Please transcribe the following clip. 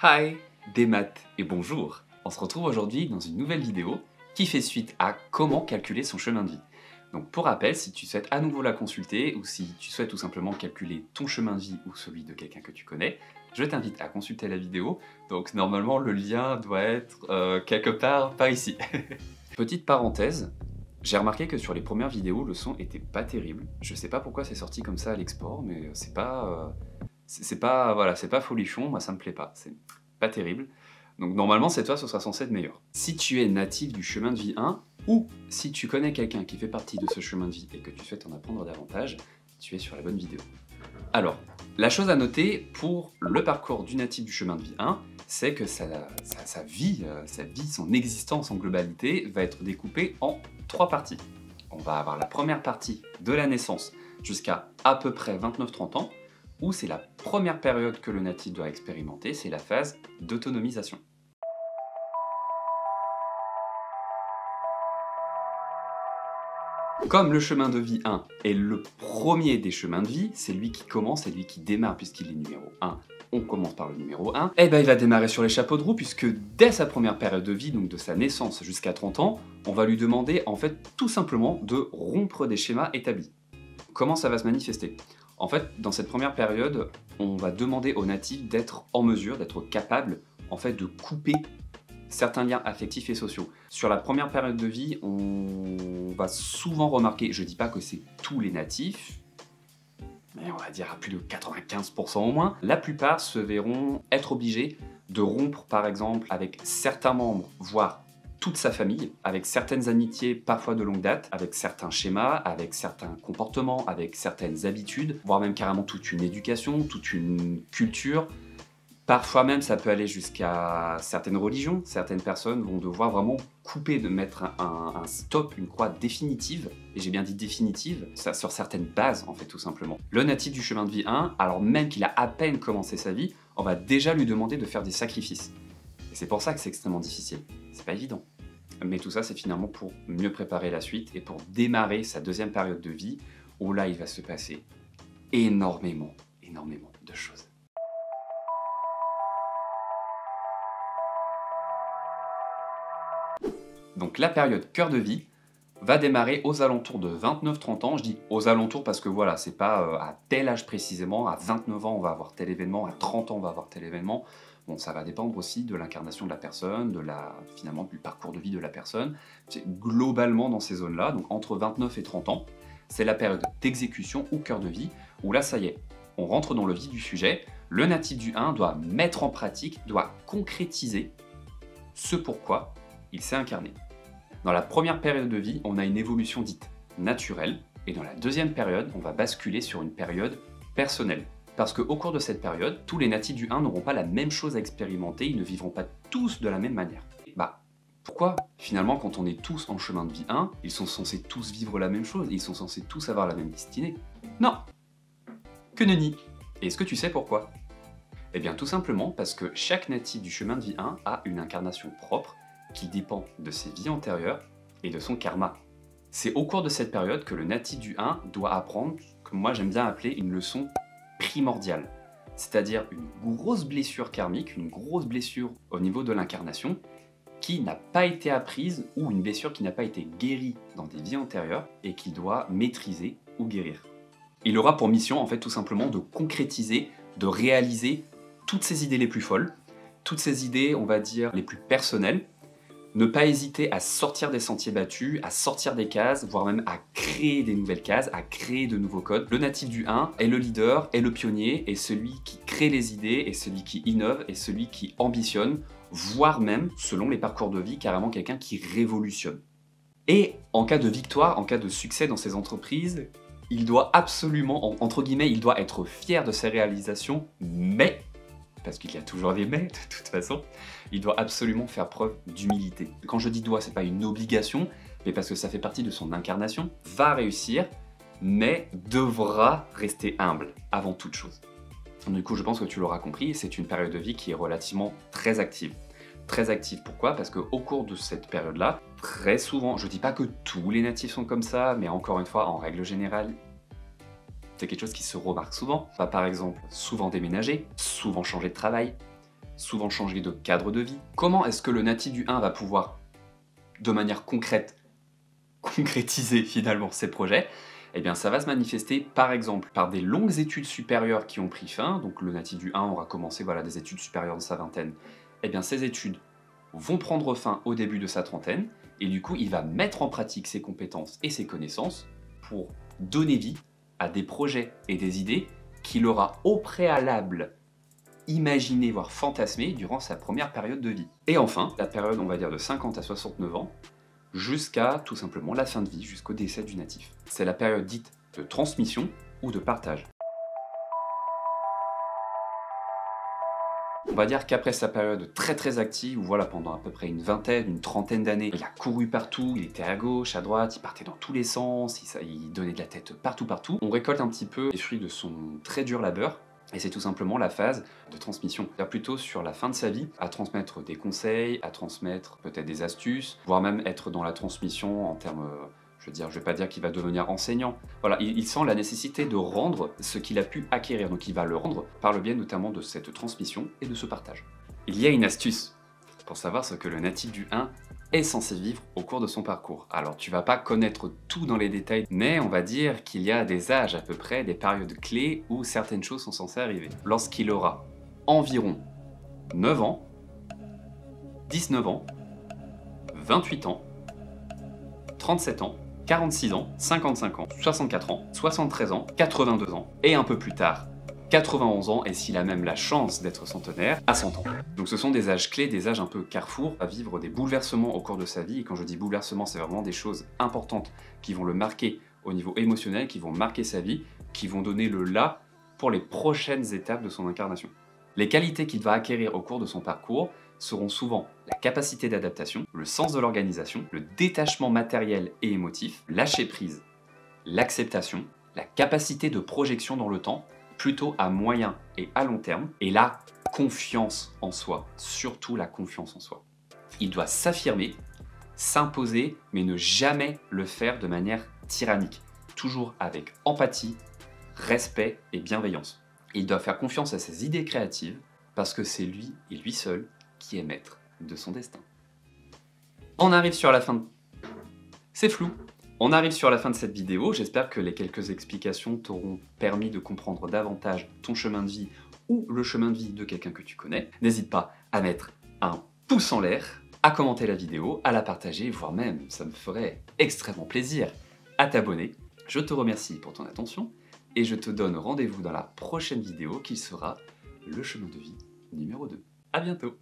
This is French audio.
Hi, des maths et bonjour. On se retrouve aujourd'hui dans une nouvelle vidéo qui fait suite à comment calculer son chemin de vie. Donc pour rappel, si tu souhaites à nouveau la consulter ou si tu souhaites tout simplement calculer ton chemin de vie ou celui de quelqu'un que tu connais, je t'invite à consulter la vidéo. Donc normalement le lien doit être quelque part par ici. Petite parenthèse, j'ai remarqué que sur les premières vidéos le son était pas terrible. Je sais pas pourquoi c'est sorti comme ça à l'export, mais c'est pas folichon, moi ça me plaît pas, c'est pas terrible. Donc normalement cette fois ce sera censé être meilleur. Si tu es natif du chemin de vie 1, ou si tu connais quelqu'un qui fait partie de ce chemin de vie et que tu souhaites en apprendre davantage, tu es sur la bonne vidéo. Alors, la chose à noter pour le parcours du natif du chemin de vie 1, c'est que sa vie, son existence en globalité va être découpée en 3 parties. On va avoir la première partie de la naissance jusqu'à à peu près 29-30 ans, où c'est la première période que le natif doit expérimenter, c'est la phase d'autonomisation. Comme le chemin de vie 1 est le premier des chemins de vie, c'est lui qui commence, c'est lui qui démarre puisqu'il est numéro 1. On commence par le numéro 1. Et ben il va démarrer sur les chapeaux de roue puisque dès sa première période de vie, donc de sa naissance jusqu'à 30 ans, on va lui demander en fait tout simplement de rompre des schémas établis. Comment ça va se manifester ? En fait, dans cette première période, on va demander au natif d'être en mesure, d'être capable en fait de couper certains liens affectifs et sociaux. Sur la première période de vie, on va souvent remarquer, je dis pas que c'est tous les natifs, mais on va dire à plus de 95% au moins, la plupart se verront être obligés de rompre par exemple avec certains membres, voire toute sa famille, avec certaines amitiés parfois de longue date, avec certains schémas, avec certains comportements, avec certaines habitudes, voire même carrément toute une éducation, toute une culture. Parfois même, ça peut aller jusqu'à certaines religions. Certaines personnes vont devoir vraiment couper, de mettre un stop, une croix définitive, et j'ai bien dit définitive, ça, sur certaines bases, en fait, tout simplement. Le natif du chemin de vie 1, alors même qu'il a à peine commencé sa vie, on va déjà lui demander de faire des sacrifices. Et c'est pour ça que c'est extrêmement difficile. C'est pas évident. Mais tout ça, c'est finalement pour mieux préparer la suite et pour démarrer sa deuxième période de vie, où là, il va se passer énormément de choses. Donc la période cœur de vie va démarrer aux alentours de 29-30 ans. Je dis aux alentours parce que voilà, c'est pas à tel âge précisément, à 29 ans on va avoir tel événement, à 30 ans on va avoir tel événement. Bon, ça va dépendre aussi de l'incarnation de la personne, finalement du parcours de vie de la personne. C'est globalement dans ces zones-là, donc entre 29 et 30 ans, c'est la période d'exécution ou cœur de vie, où là ça y est, on rentre dans le vif du sujet. Le natif du 1 doit mettre en pratique, doit concrétiser ce pourquoi il s'est incarné. Dans la première période de vie, on a une évolution dite naturelle, et dans la deuxième période, on va basculer sur une période personnelle. Parce qu'au cours de cette période, tous les natifs du 1 n'auront pas la même chose à expérimenter, ils ne vivront pas tous de la même manière. Pourquoi ? Finalement, quand on est tous en chemin de vie 1, ils sont censés tous vivre la même chose, ils sont censés tous avoir la même destinée. Non ! Que nenni ! Et est-ce que tu sais pourquoi ? Eh bien tout simplement parce que chaque natif du chemin de vie 1 a une incarnation propre, qui dépend de ses vies antérieures et de son karma. C'est au cours de cette période que le natif du 1 doit apprendre ce que moi j'aime bien appeler une leçon primordiale, c'est-à-dire une grosse blessure karmique, une grosse blessure au niveau de l'incarnation qui n'a pas été apprise ou une blessure qui n'a pas été guérie dans des vies antérieures et qu'il doit maîtriser ou guérir. Il aura pour mission en fait tout simplement de concrétiser, de réaliser toutes ses idées les plus folles, toutes ces idées on va dire les plus personnelles. Ne pas hésiter à sortir des sentiers battus, à sortir des cases, voire même à créer des nouvelles cases, à créer de nouveaux codes. Le natif du 1 est le leader, est le pionnier, est celui qui crée les idées, est celui qui innove, est celui qui ambitionne, voire même, selon les parcours de vie, carrément quelqu'un qui révolutionne. Et en cas de victoire, en cas de succès dans ses entreprises, il doit absolument, entre guillemets, il doit être fier de ses réalisations, mais parce qu'il y a toujours des mais, de toute façon, il doit absolument faire preuve d'humilité. Quand je dis doit, c'est pas une obligation, mais parce que ça fait partie de son incarnation, va réussir, mais devra rester humble, avant toute chose. Du coup, je pense que tu l'auras compris, c'est une période de vie qui est relativement très active. Très active, pourquoi ? Parce qu'au cours de cette période-là, très souvent, je dis pas que tous les natifs sont comme ça, mais encore une fois, en règle générale, c'est quelque chose qui se remarque souvent. On va par exemple souvent déménager, souvent changer de travail, souvent changer de cadre de vie. Comment est-ce que le natif du 1 va pouvoir, de manière concrète, concrétiser finalement ses projets? Eh bien, ça va se manifester par exemple par des longues études supérieures qui ont pris fin. Donc le natif du 1 aura commencé des études supérieures de sa vingtaine. Eh bien, ces études vont prendre fin au début de sa trentaine, et du coup, il va mettre en pratique ses compétences et ses connaissances pour donner vie à des projets et des idées qu'il aura au préalable imaginé, voire fantasmé durant sa première période de vie. Et enfin, la période, on va dire, de 50 à 69 ans, jusqu'à tout simplement la fin de vie, jusqu'au décès du natif. C'est la période dite de transmission ou de partage. On va dire qu'après sa période très active, où voilà, pendant à peu près une vingtaine, une trentaine d'années, il a couru partout, il était à gauche, à droite, il partait dans tous les sens, il donnait de la tête partout, on récolte un petit peu les fruits de son très dur labeur, et c'est tout simplement la phase de transmission. C'est-à-dire plutôt sur la fin de sa vie, à transmettre des conseils, à transmettre peut-être des astuces, voire même être dans la transmission en termes... je vais pas dire qu'il va devenir enseignant. Voilà, il sent la nécessité de rendre ce qu'il a pu acquérir, donc il va le rendre par le biais notamment de cette transmission et de ce partage. Il y a une astuce pour savoir ce que le natif du 1 est censé vivre au cours de son parcours. Alors tu vas pas connaître tout dans les détails, mais on va dire qu'il y a des âges à peu près, des périodes clés où certaines choses sont censées arriver. Lorsqu'il aura environ 9 ans, 19 ans, 28 ans, 37 ans, 46 ans, 55 ans, 64 ans, 73 ans, 82 ans, et un peu plus tard, 91 ans, et s'il a même la chance d'être centenaire, à 100 ans. Donc ce sont des âges clés, des âges un peu carrefour, à vivre des bouleversements au cours de sa vie, et quand je dis bouleversements, c'est vraiment des choses importantes qui vont le marquer au niveau émotionnel, qui vont marquer sa vie, qui vont donner le là pour les prochaines étapes de son incarnation. Les qualités qu'il va acquérir au cours de son parcours seront souvent la capacité d'adaptation, le sens de l'organisation, le détachement matériel et émotif, lâcher prise, l'acceptation, la capacité de projection dans le temps, plutôt à moyen et à long terme, et la confiance en soi, surtout la confiance en soi. Il doit s'affirmer, s'imposer, mais ne jamais le faire de manière tyrannique, toujours avec empathie, respect et bienveillance. Il doit faire confiance à ses idées créatives, parce que c'est lui et lui seul qui est maître de son destin. On arrive sur la fin de... C'est flou. On arrive sur la fin de cette vidéo, j'espère que les quelques explications t'auront permis de comprendre davantage ton chemin de vie ou le chemin de vie de quelqu'un que tu connais. N'hésite pas à mettre un pouce en l'air, à commenter la vidéo, à la partager, voire même, ça me ferait extrêmement plaisir, à t'abonner. Je te remercie pour ton attention et je te donne rendez-vous dans la prochaine vidéo qui sera le chemin de vie numéro 2. À bientôt!